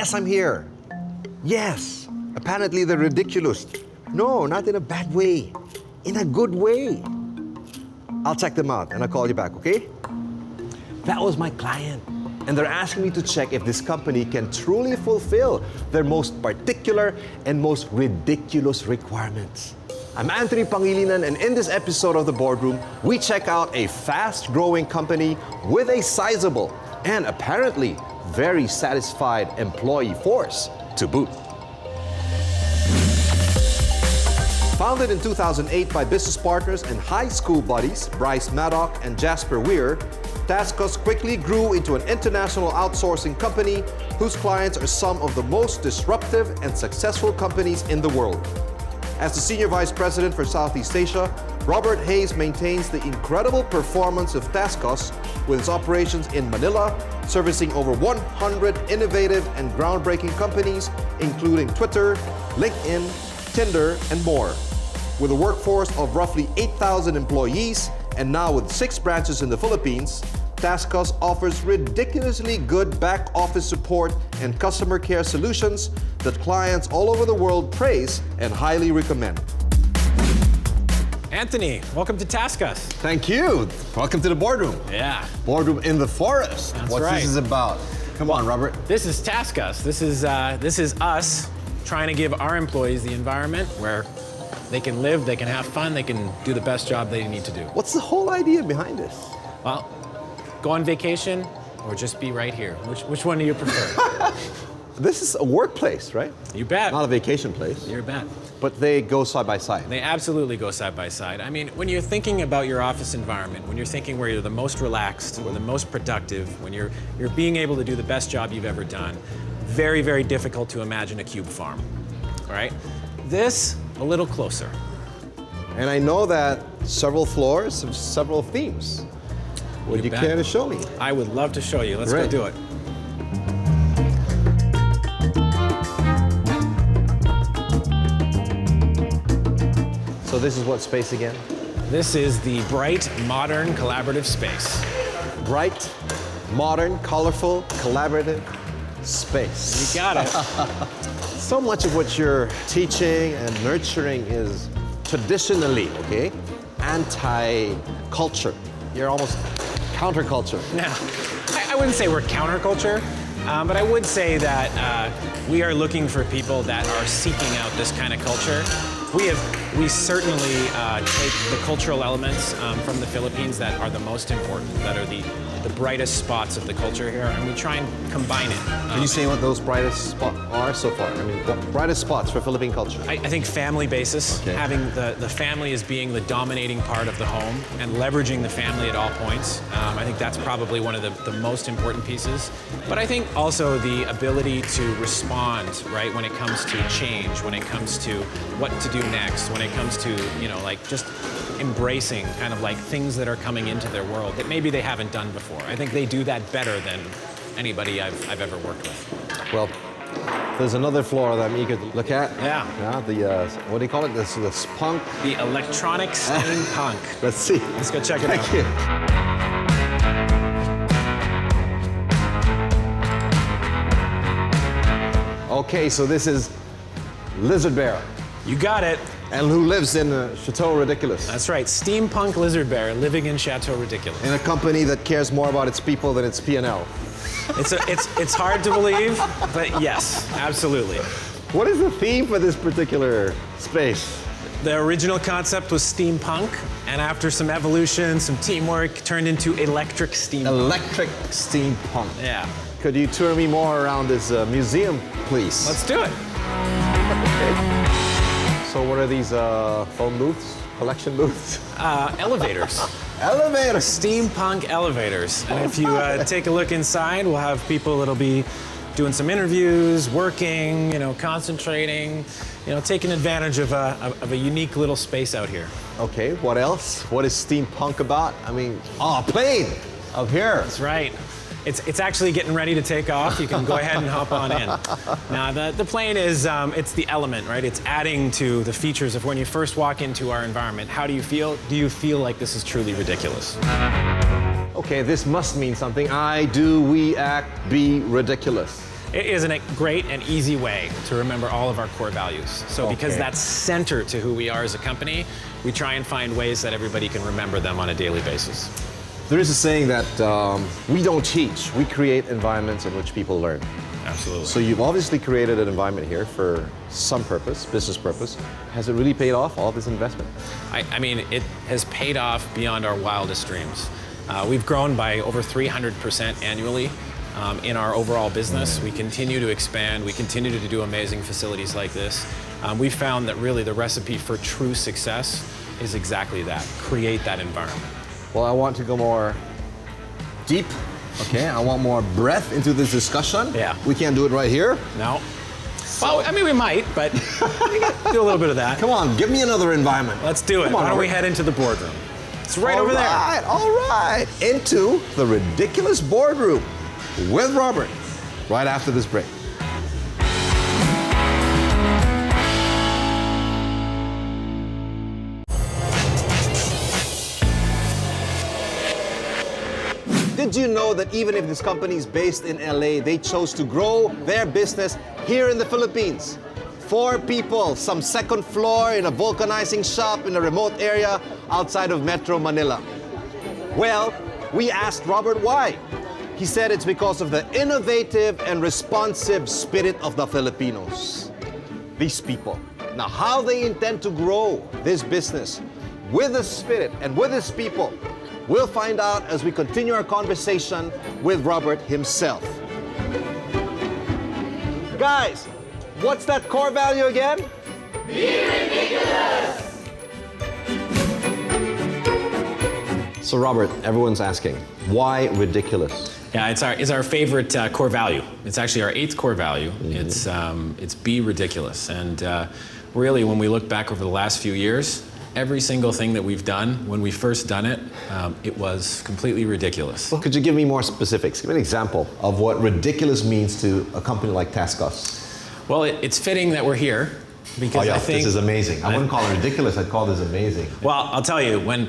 Yes, I'm here. Yes, apparently they're ridiculous. No, not in a bad way. In a good way. I'll check them out and I'll call you back, okay? That was my client. And they're asking me to check if this company can truly fulfill their most particular and most ridiculous requirements. I'm Anthony Pangilinan, and in this episode of The Boardroom, we check out a fast-growing company with a sizable and apparently very satisfied employee force to boot. Founded in 2008 by business partners and high school buddies, Bryce Maddock and Jasper Weir, TaskUs quickly grew into an international outsourcing company whose clients are some of the most disruptive and successful companies in the world. As the Senior Vice President for Southeast Asia, Robert Hayes maintains the incredible performance of TaskUs with its operations in Manila, servicing over 100 innovative and groundbreaking companies, including Twitter, LinkedIn, Tinder, and more. With a workforce of roughly 8,000 employees, and now with 6 branches in the Philippines, TaskUs offers ridiculously good back office support and customer care solutions that clients all over the world praise and highly recommend. Anthony, welcome to TaskUs. Thank you. Welcome to the Boardroom. Yeah. Boardroom in the forest. That's What's right. this is about? Come on, Robert. This is TaskUs. This is us trying to give our employees the environment where they can live, they can have fun, they can do the best job they need to do. What's the whole idea behind this? Well, go on vacation or just be right here. Which one do you prefer? This is a workplace, right? You bet. Not a vacation place. You bet. But they go side by side. They absolutely go side by side. I mean, when you're thinking about your office environment, when you're thinking where you're the most relaxed or the most productive, when you're being able to do the best job you've ever done, very, very difficult to imagine a cube farm, all right? This, a little closer. And I know that several floors have several themes. Would you bet. care to show me? I would love to show you. Let's Great. go do it. So this is what space again? This is the bright, modern, collaborative space. Bright, modern, colorful, collaborative space. You got it. So much of what you're teaching and nurturing is traditionally, okay, anti-culture. You're almost counterculture. Now, I wouldn't say we're counterculture, but I would say that we are looking for people that are seeking out this kind of culture. We certainly take the cultural elements from the Philippines that are the most important, that are the brightest spots of the culture here, and we try and combine it. Can you say what those brightest spots are so far? I mean, what brightest spots for Philippine culture? I think family basis, Okay. having the family as being the dominating part of the home and leveraging the family at all points. I think that's probably one of the most important pieces. But I think also the ability to respond, right, when it comes to change, when it comes to what to do next, when it comes to, like just embracing kind of like things that are coming into their world that maybe they haven't done before. I think they do that better than anybody I've ever worked with. Well, there's another floor that I'm eager to look at. Yeah. Yeah, the, what do you call it? The spunk. The electronic steampunk. Let's see. Let's go check it out. Thank you. Okay, so this is Lizard Bear. You got it. And who lives in Chateau Ridiculous? That's right, steampunk lizard bear living in Chateau Ridiculous. In a company that cares more about its people than its P&L. It's hard to believe, but yes, absolutely. What is the theme for this particular space? The original concept was steampunk, and after some evolution, some teamwork, turned into electric steampunk. Electric steampunk. Yeah. Could you tour me more around this museum, please? Let's do it. Okay. So what are these phone booths? Collection booths? Elevators. Elevators! Steampunk elevators. And if you take a look inside, we'll have people that'll be doing some interviews, working, concentrating, taking advantage of a unique little space out here. Okay, what else? What is steampunk about? I mean, a plane up here. That's right. It's actually getting ready to take off. You can go ahead and hop on in. Now, the plane is, it's the element, right? It's adding to the features of when you first walk into our environment. How do you feel? Do you feel like this is truly ridiculous? Okay, this must mean something. I, do, we, act, be ridiculous. Isn't it great and easy way to remember all of our core values? So because that's center to who we are as a company, we try and find ways that everybody can remember them on a daily basis. There is a saying that we don't teach, we create environments in which people learn. Absolutely. So you've obviously created an environment here for some purpose, business purpose. Has it really paid off, all this investment? I mean, it has paid off beyond our wildest dreams. We've grown by over 300% annually in our overall business. We continue to expand. We continue to do amazing facilities like this. We found that really the recipe for true success is exactly that, create that environment. Well, I want to go more deep. Okay, I want more breadth into this discussion. Yeah. We can't do it right here. No. Well, I mean, we might, but we can do a little bit of that. Come on, give me another environment. Let's do it. Why don't we head into the boardroom? It's right over there. All right. Into the ridiculous boardroom with Robert right after this break. Did you know that even if this company is based in LA, they chose to grow their business here in the Philippines? 4 people, some second floor in a vulcanizing shop in a remote area outside of Metro Manila. Well, we asked Robert why. He said it's because of the innovative and responsive spirit of the Filipinos. These people. Now, how they intend to grow this business with the spirit and with his people, we'll find out as we continue our conversation with Robert himself. Guys, what's that core value again? Be ridiculous! So Robert, everyone's asking, why ridiculous? Yeah, it's our favorite core value. It's actually our 8th core value. It's be ridiculous. And really, when we look back over the last few years, every single thing that we've done, when we first done it, it was completely ridiculous. Well, could you give me more specifics? Give me an example of what ridiculous means to a company like TaskUs. Well, it's fitting that we're here because I think this is amazing. I wouldn't call it ridiculous, I'd call this amazing. Well, I'll tell you, when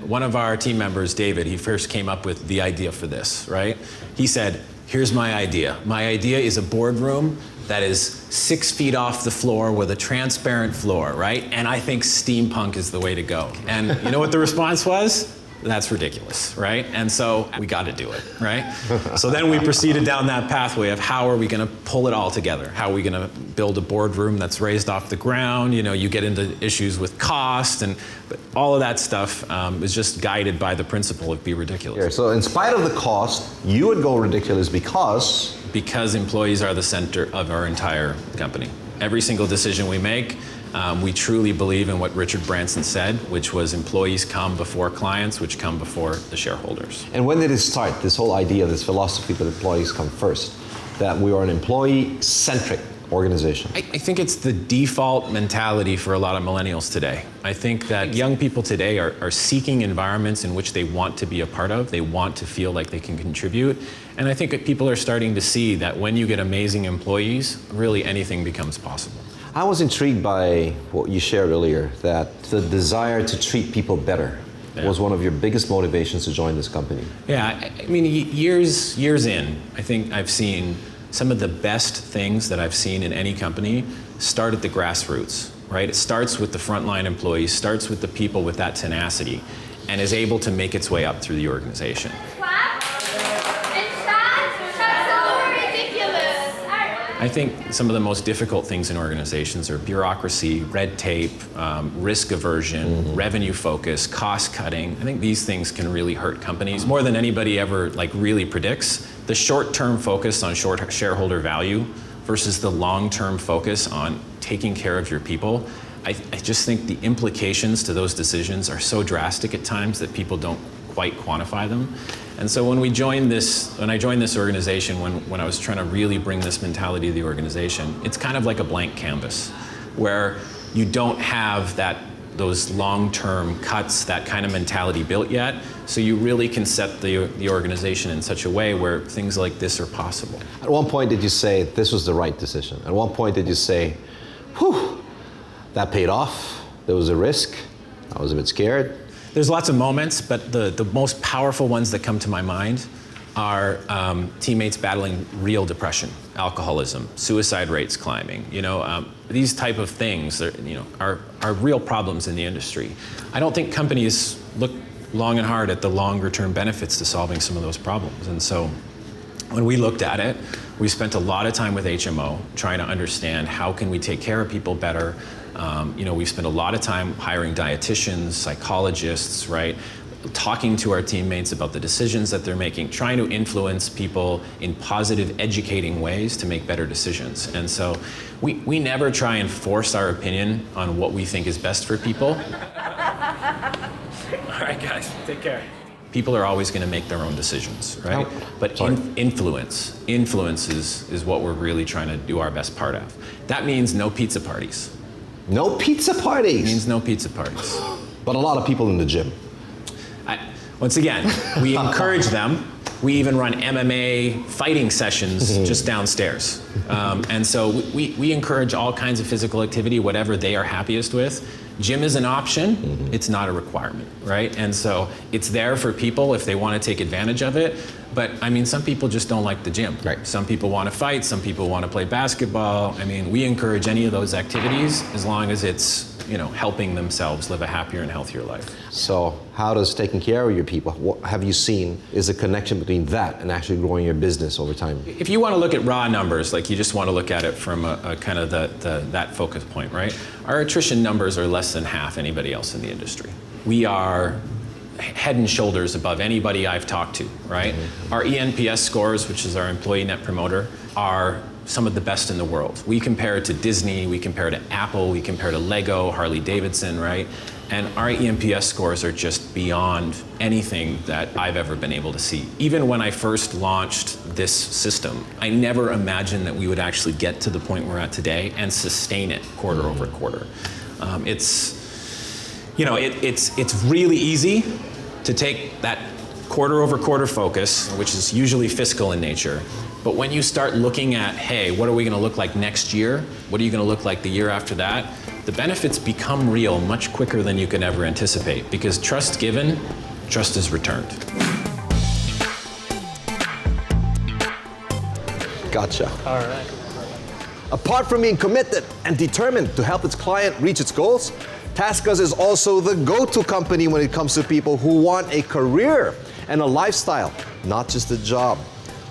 one of our team members, David, he first came up with the idea for this, right? He said, here's my idea. My idea is a boardroom that is 6 feet off the floor with a transparent floor, right? And I think steampunk is the way to go. And you know what the response was? That's ridiculous, right? And so we got to do it, right? So then we proceeded down that pathway of how are we going to pull it all together? How are we going to build a boardroom that's raised off the ground? You know, you get into issues with cost, but all of that stuff is just guided by the principle of be ridiculous. Here, so in spite of the cost, you would go ridiculous because employees are the center of our entire company. Every single decision we make, we truly believe in what Richard Branson said, which was employees come before clients, which come before the shareholders. And when did it start, this whole idea, this philosophy that employees come first, that we are an employee-centric organization? I think it's the default mentality for a lot of millennials today. I think that young people today are seeking environments in which they want to be a part of, they want to feel like they can contribute, and I think that people are starting to see that when you get amazing employees, really anything becomes possible. I was intrigued by what you shared earlier, that the desire to treat people better was one of your biggest motivations to join this company. Yeah, I mean, years in, I think I've seen some of the best things that I've seen in any company start at the grassroots, right? It starts with the frontline employees, starts with the people with that tenacity, and is able to make its way up through the organization. I think some of the most difficult things in organizations are bureaucracy, red tape, risk aversion, revenue focus, cost cutting. I think these things can really hurt companies more than anybody ever really predicts. The short-term focus on shareholder value versus the long-term focus on taking care of your people. I just think the implications to those decisions are so drastic at times that people don't quite quantify them. And so when I joined this organization, when I was trying to really bring this mentality to the organization, it's kind of like a blank canvas where you don't have those long-term cuts, that kind of mentality built yet. So you really can set the organization in such a way where things like this are possible. At one point did you say this was the right decision? At one point did you say, whew, that paid off, there was a risk, I was a bit scared? There's lots of moments, but the most powerful ones that come to my mind our teammates battling real depression, alcoholism, suicide rates climbing. These type of things are real problems in the industry. I don't think companies look long and hard at the longer term benefits to solving some of those problems. And so when we looked at it, we spent a lot of time with HMO trying to understand how can we take care of people better. We spent a lot of time hiring dietitians, psychologists, right? Talking to our teammates about the decisions that they're making, trying to influence people in positive, educating ways to make better decisions. And so we never try and force our opinion on what we think is best for people. All right, guys, take care. People are always going to make their own decisions, right? But influence is what we're really trying to do our best part of. That means no pizza parties. No pizza parties? It means no pizza parties. But a lot of people in the gym. Once again, we encourage them. We even run MMA fighting sessions just downstairs. And so we encourage all kinds of physical activity, whatever they are happiest with. Gym is an option, it's not a requirement, right? And so it's there for people if they want to take advantage of it. But I mean, some people just don't like the gym. Right. Some people want to fight, some people want to play basketball. I mean, we encourage any of those activities as long as it's helping themselves live a happier and healthier life. So how does taking care of your people, what have you seen is a connection between that and actually growing your business over time? If you want to look at raw numbers, like you just want to look at it from a kind of that focus point, right? Our attrition numbers are less than half anybody else in the industry. We are head and shoulders above anybody I've talked to, right? Our ENPS scores, which is our employee net promoter, are some of the best in the world. We compare it to Disney, we compare to Apple, we compare to Lego, Harley Davidson, right? And our ENPS scores are just beyond anything that I've ever been able to see. Even when I first launched this system, I never imagined that we would actually get to the point we're at today and sustain it quarter over quarter. It's really easy to take that quarter over quarter focus, which is usually fiscal in nature. But when you start looking at, hey, what are we going to look like next year? What are you going to look like the year after that? The benefits become real much quicker than you can ever anticipate, because trust given, trust is returned. Gotcha. All right. Apart from being committed and determined to help its client reach its goals, TaskUs is also the go-to company when it comes to people who want a career and a lifestyle, not just a job.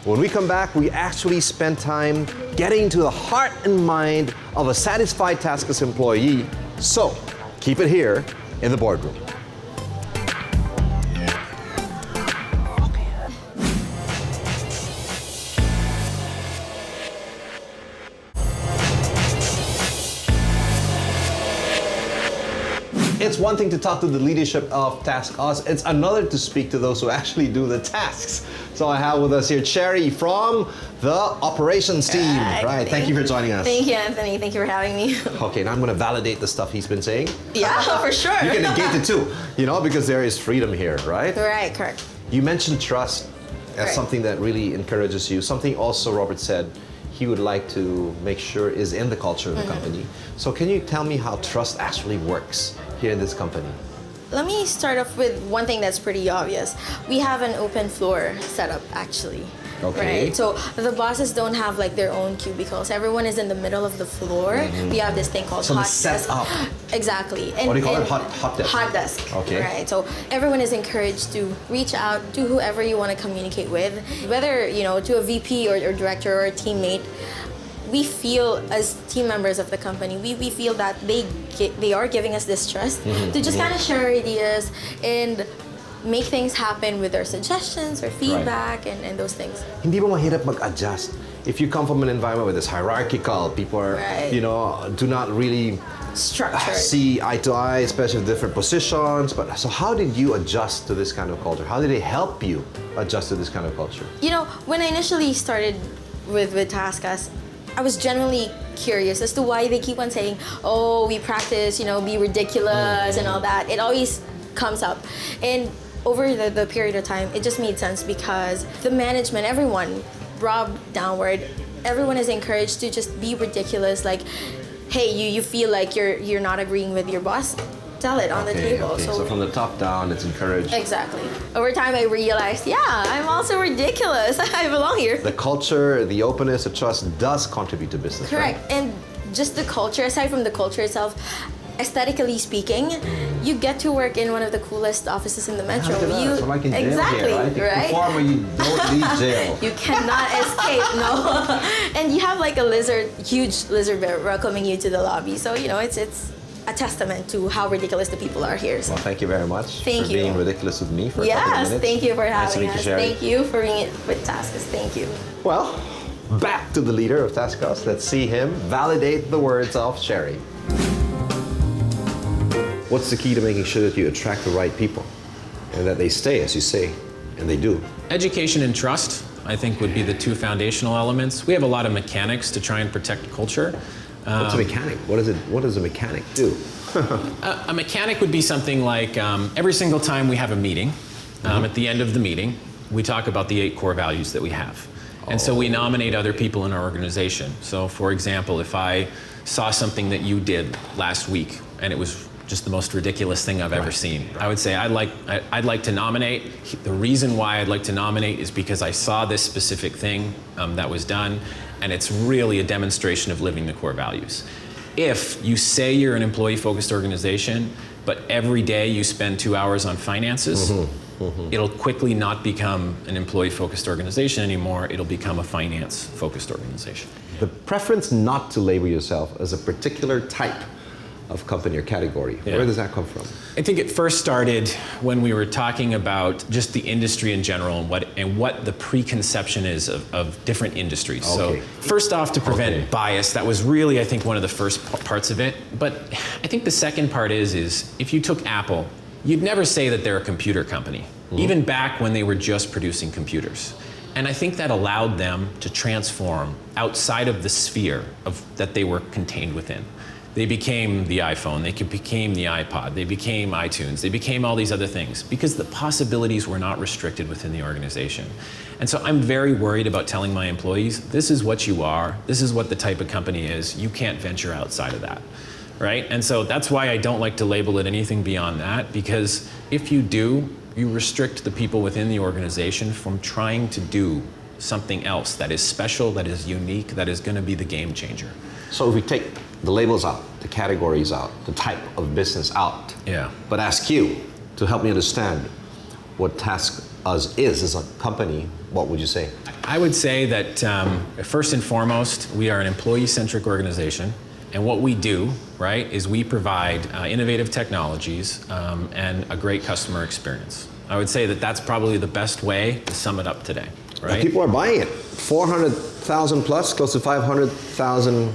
When we come back, we actually spend time getting to the heart and mind of a satisfied TaskUs employee. So, keep it here in the boardroom. It's one thing to talk to the leadership of TaskUs. It's another to speak to those who actually do the tasks. So I have with us here Cherry from the operations team. Right. Thank you for joining us. Thank you, Anthony. Thank you for having me. Okay, now I'm going to validate the stuff he's been saying. Yeah, for sure. You can negate it too, because there is freedom here, right? Right, correct. You mentioned trust as something that really encourages you. Something also Robert said he would like to make sure is in the culture of the company. So can you tell me how trust actually works here in this company? Let me start off with one thing that's pretty obvious. We have an open floor setup, actually. Okay. Right? So the bosses don't have like their own cubicles. Everyone is in the middle of the floor. We have this thing called hot set desk. up. Exactly. What do you call it? Hot desk? Hot desk. Okay. Right. So everyone is encouraged to reach out to whoever you want to communicate with, whether to a VP or director or a teammate. We feel as team members of the company, we feel that they are giving us this trust to just kind of share ideas and make things happen with their suggestions or feedback and those things. Hindi ba mahirap mag-adjust? If you come from an environment where it's hierarchical, people are, do not really structured. See eye to eye, especially with different positions. But so how did you adjust to this kind of culture? How did it help you adjust to this kind of culture? When I initially started with TaskUs, I was genuinely curious as to why they keep on saying, oh, we practice, be ridiculous and all that. It always comes up. And over the period of time, it just made sense because the management, everyone, Rob downward, everyone is encouraged to just be ridiculous. Like, hey, you feel like you're not agreeing with your boss? tell it on the table. Okay. So from the top down, it's encouraged. Exactly. Over time, I realized, yeah, I'm also ridiculous. I belong here. The culture, the openness, the trust does contribute to business. Correct. Right? And just the culture, aside from the culture itself, aesthetically speaking, you get to work in one of the coolest offices in the metro. So like in jail exactly, here, right? right? You perform or you don't leave jail. You cannot escape, no. And you have like a huge lizard bear welcoming you to the lobby. So, you know, it's a testament to how ridiculous the people are here. So. Well, thank you very much for being ridiculous with me for a couple of minutes. Thank you for Nice to having meet you, us. Sherry. Thank you for being with TaskUs. Thank you. Well, back to the leader of TaskUs. Let's see him validate the words of Sherry. What's the key to making sure that you attract the right people and that they stay, as you say, and they do? Education and trust, I think, would be the two foundational elements. We have a lot of mechanics to try and protect culture. What's a mechanic? What does a mechanic do? A mechanic would be something like every single time we have a meeting, at the end of the meeting, we talk about the 8 core values that we have. And so we nominate other people in our organization. So for example, if I saw something that you did last week and it was just the most ridiculous thing I've ever seen, I would say I'd like to nominate. The reason why I'd like to nominate is because I saw this specific thing that was done, and it's really a demonstration of living the core values. If you say you're an employee-focused organization, but every day you spend 2 hours on finances, it'll quickly not become an employee-focused organization anymore. It'll become a finance-focused organization. The preference not to label yourself as a particular type of company or category, where does that come from? I think it first started when we were talking about just the industry in general and what the preconception is of different industries. Okay. So first off, to prevent bias, that was really, I think, one of the first parts of it. But I think the second part is if you took Apple, you'd never say that they're a computer company, even back when they were just producing computers. And I think that allowed them to transform outside of the sphere that they were contained within. They became the iPhone, they became the iPod, they became iTunes, they became all these other things because the possibilities were not restricted within the organization. And so I'm very worried about telling my employees, this is what you are, this is what the type of company is, you can't venture outside of that, right? And so that's why I don't like to label it anything beyond that, because if you do, you restrict the people within the organization from trying to do something else that is special, that is unique, that is going to be the game changer. So if we take the labels out, the categories out, the type of business out, but ask you to help me understand what TaskUs is as a company, what would you say? I would say that first and foremost, we are an employee-centric organization. And what we do, right, is we provide innovative technologies and a great customer experience. I would say that that's probably the best way to sum it up today, right? Now, people are buying it. 400,000 plus, close to 500,000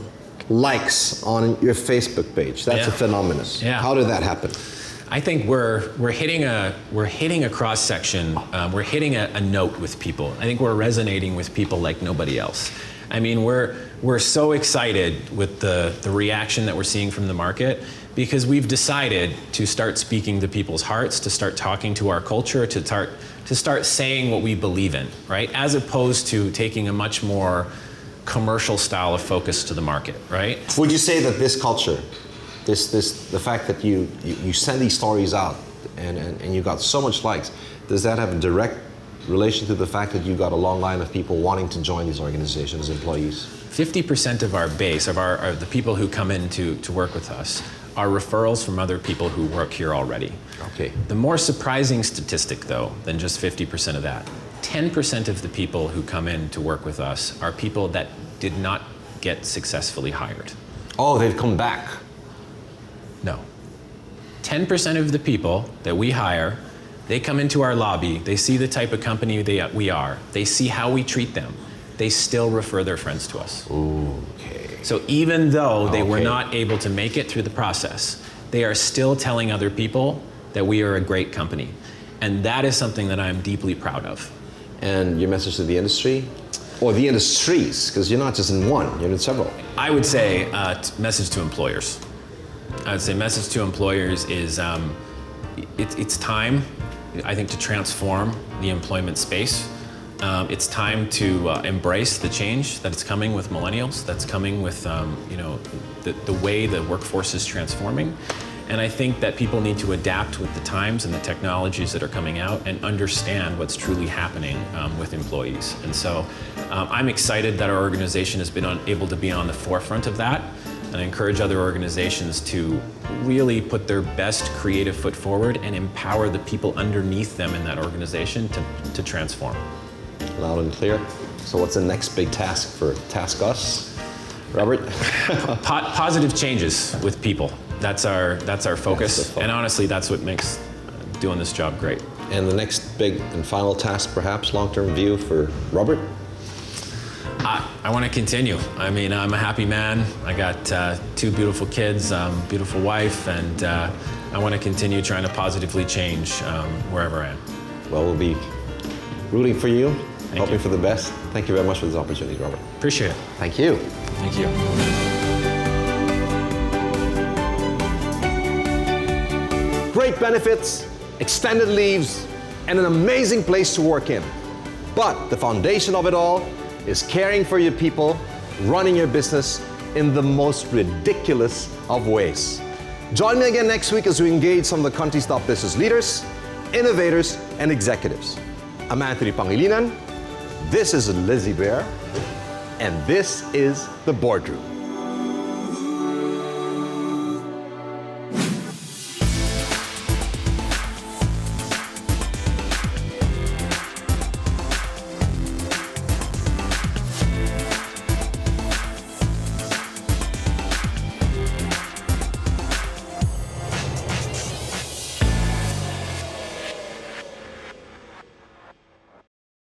likes on your Facebook page. That's a phenomenon. Yeah. How did that happen? I think we're hitting a cross section. We're hitting a note with people. I think we're resonating with people like nobody else. I mean, we're so excited with the reaction that we're seeing from the market because we've decided to start speaking to people's hearts, to start talking to our culture, to start saying what we believe in, right? As opposed to taking a much more commercial style of focus to the market, right? Would you say that this culture, the fact that you send these stories out and you got so much likes, does that have a direct relation to the fact that you got a long line of people wanting to join these organizations as employees? 50% of our base, of the people who come in to work with us, are referrals from other people who work here already. Okay. The more surprising statistic, though, than just 50% of that, 10% of the people who come in to work with us are people that did not get successfully hired. Oh, they've come back. No. 10% of the people that we hire, they come into our lobby, they see the type of company we are, they see how we treat them, they still refer their friends to us. Okay. So even though they were not able to make it through the process, they are still telling other people that we are a great company. And that is something that I'm deeply proud of. And your message to the industry? Or the industries, because you're not just in one, you're in several. I would say message to employers. I would say message to employers is it's time, I think, to transform the employment space. It's time to embrace the change that's coming with millennials, that's coming with the way the workforce is transforming. And I think that people need to adapt with the times and the technologies that are coming out and understand what's truly happening with employees. And so I'm excited that our organization has been able to be on the forefront of that. And I encourage other organizations to really put their best creative foot forward and empower the people underneath them in that organization to transform. Loud and clear. So what's the next big task for TaskUs? Robert? Positive changes with people. That's our focus. And honestly, that's what makes doing this job great. And the next big and final task, perhaps, long-term view for Robert? I want to continue. I mean, I'm a happy man. I got 2 beautiful kids, beautiful wife, and I want to continue trying to positively change wherever I am. Well, we'll be rooting for you, Thank hoping you. for the best. Thank you very much for this opportunity, Robert. Appreciate it. Thank you. Thank you. Great benefits, extended leaves, and an amazing place to work in. But the foundation of it all is caring for your people, running your business in the most ridiculous of ways. Join me again next week as we engage some of the country's top business leaders, innovators, and executives. I'm Anthony Pangilinan, this is Lizzie Bear, and this is The Boardroom.